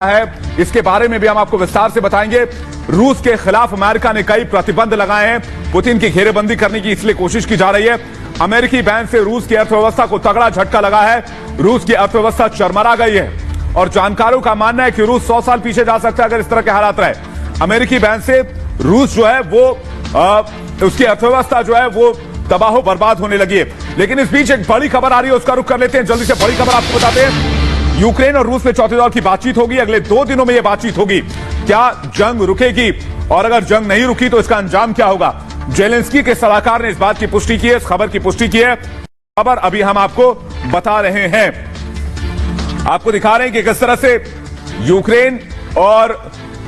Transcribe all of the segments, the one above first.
है, इसके बारे में भी हम आपको विस्तार से बताएंगे। रूस के खिलाफ अमेरिका ने कई प्रतिबंध लगाए हैं। पुतिन की घेरेबंदी करने की इसलिए कोशिश की जा रही है। अमेरिकी बैन से रूस की अर्थव्यवस्था को तगड़ा झटका लगा है। रूस की अर्थव्यवस्था चरमरा गई है और जानकारों का मानना है कि रूस 100 साल पीछे जा सकता है अगर इस तरह के हालात रहे। अमेरिकी बैन से रूस जो है वो उसकी अर्थव्यवस्था जो है वो तबाह बर्बाद होने लगी है। लेकिन इस बीच एक बड़ी खबर आ रही है, उसका रुख कर लेते हैं। जल्दी से बड़ी खबर आपको बताते हैं। यूक्रेन और रूस में चौथे दौर की बातचीत होगी। अगले 2 दिनों में यह बातचीत होगी। क्या जंग रुकेगी और अगर जंग नहीं रुकी तो इसका अंजाम क्या होगा? जेलेंस्की के सलाहकार ने इस बात की पुष्टि की है, इस खबर की पुष्टि की है। खबर अभी हम आपको बता रहे हैं, आपको दिखा रहे हैं कि किस तरह से यूक्रेन और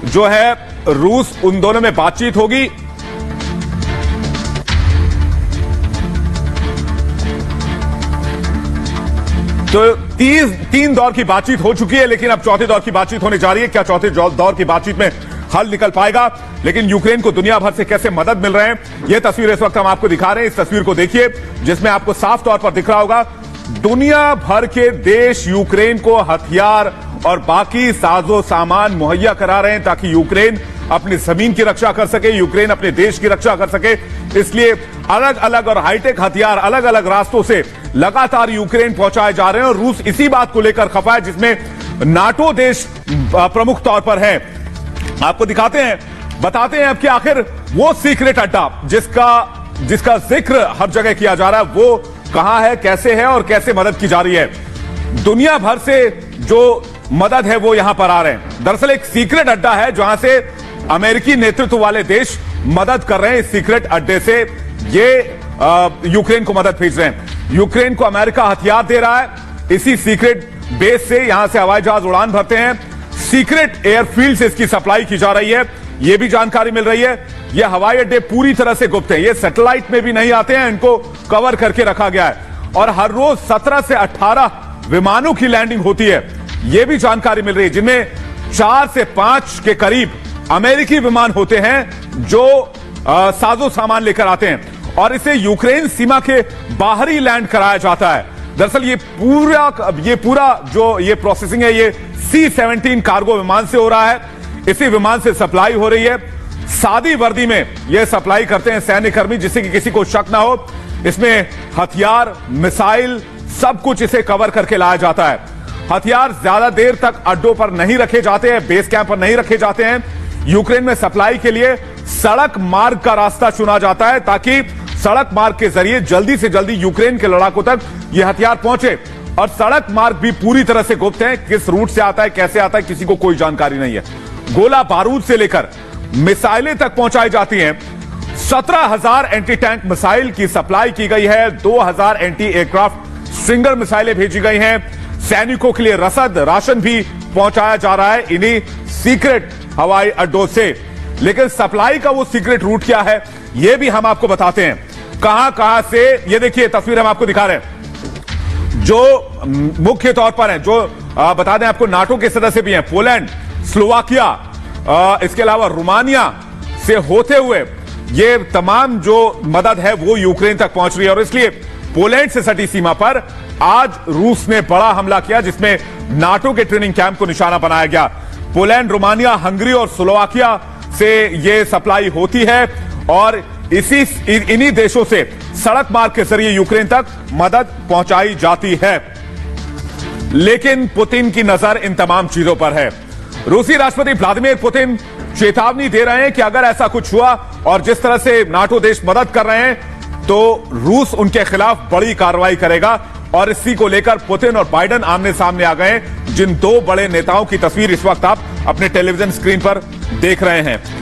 जो है रूस, उन दोनों में बातचीत होगी। तो 3 दौर की बातचीत हो चुकी है, लेकिन अब चौथे दौर की बातचीत होने जा रही है। क्या चौथे दौर की बातचीत में हल निकल पाएगा? लेकिन यूक्रेन को दुनिया भर से कैसे मदद मिल रहे हैं, यह तस्वीर इस वक्त हम आपको दिखा रहे हैं। इस तस्वीर को देखिए, जिसमें आपको साफ तौर पर दिख रहा होगा दुनिया भर के देश यूक्रेन को हथियार और बाकी साजो सामान मुहैया करा रहे हैं ताकि यूक्रेन अपनी जमीन की रक्षा कर सके, यूक्रेन अपने देश की रक्षा कर सके। इसलिए अलग अलग और हाईटेक हथियार अलग अलग रास्तों से लगातार यूक्रेन पहुंचाए जा रहे हैं और रूस इसी बात को लेकर खफा है, जिसमें नाटो देश प्रमुख तौर पर है। आपको दिखाते हैं, बताते हैं अब कि आखिर वो सीक्रेट अड्डा जिसका जिक्र हर जगह किया जा रहा है वो कहां है, कैसे है और कैसे मदद की जा रही है। दुनिया भर से जो मदद है वो यहां पर आ रहे हैं। दरअसल एक सीक्रेट अड्डा है जहां से अमेरिकी नेतृत्व वाले देश मदद कर रहे हैं। इस सीक्रेट अड्डे से ये यूक्रेन को मदद भेज रहे हैं। यूक्रेन को अमेरिका हथियार दे रहा है। इसी सीक्रेट बेस से यहां से हवाई जहाज उड़ान भरते हैं। सीक्रेट एयरफील्ड से इसकी सप्लाई की जा रही है, यह भी जानकारी मिल रही है। यह हवाई अड्डे पूरी तरह से गुप्त हैं, ये सैटेलाइट में भी नहीं आते हैं, इनको कवर करके रखा गया है और हर रोज 17 से 18 विमानों की लैंडिंग होती है, यह भी जानकारी मिल रही है, जिनमें 4 से 5 के करीब अमेरिकी विमान होते हैं जो साजो सामान लेकर आते हैं और इसे यूक्रेन सीमा के बाहर ही लैंड कराया जाता है। दरअसल ये पूरा जो ये प्रोसेसिंग है ये C-17 कार्गो विमान से हो रहा है। इसी विमान से सप्लाई हो रही है। सादी वर्दी में यह सप्लाई करते हैं सैन्यकर्मी, जिससे कि किसी को शक ना हो। इसमें हथियार, मिसाइल, सब कुछ इसे कवर करके लाया जाता है। हथियार ज्यादा देर तक अड्डों पर नहीं रखे जाते हैं, बेस कैंप पर नहीं रखे जाते हैं। यूक्रेन में सप्लाई के लिए सड़क मार्ग का रास्ता चुना जाता है ताकि सड़क मार्ग के जरिए जल्दी से जल्दी यूक्रेन के लड़ाकों तक यह हथियार पहुंचे। और सड़क मार्ग भी पूरी तरह से गुप्त है, किस रूट से आता है, कैसे आता है, किसी को कोई जानकारी नहीं है। गोला बारूद से लेकर मिसाइलें तक पहुंचाई जाती हैं। 17,000 एंटी टैंक मिसाइल की सप्लाई की गई है। 2,000 एंटी एयरक्राफ्ट स्ट्रिंगर मिसाइलें भेजी गई हैं। सैनिकों के लिए रसद, राशन भी पहुंचाया जा रहा है इन्हीं सीक्रेट हवाई अड्डों से। लेकिन सप्लाई का वो सीक्रेट रूट क्या है, ये भी हम आपको बताते हैं। कहां से, ये देखिए तस्वीर हम आपको दिखा रहे हैं। जो मुख्य तौर पर हैं, जो बता दें आपको, नाटो के सदस्य भी हैं, पोलैंड, स्लोवाकिया, इसके अलावा रोमानिया से होते हुए ये तमाम जो मदद है वो यूक्रेन तक पहुंच रही है। और इसलिए पोलैंड से सटी सीमा पर आज रूस ने बड़ा हमला किया, जिसमें नाटो के ट्रेनिंग कैंप को निशाना बनाया गया। पोलैंड, रोमानिया, हंगरी और स्लोवाकिया से यह सप्लाई होती है और इन्हीं देशों से सड़क मार्ग के जरिए यूक्रेन तक मदद पहुंचाई जाती है। लेकिन पुतिन की नजर इन तमाम चीजों पर है। रूसी राष्ट्रपति व्लादिमीर पुतिन चेतावनी दे रहे हैं कि अगर ऐसा कुछ हुआ और जिस तरह से नाटो देश मदद कर रहे हैं तो रूस उनके खिलाफ बड़ी कार्रवाई करेगा। और इसी को लेकर पुतिन और बाइडेन आमने सामने आ गए, जिन 2 बड़े नेताओं की तस्वीर इस वक्त आप अपने टेलीविजन स्क्रीन पर देख रहे हैं।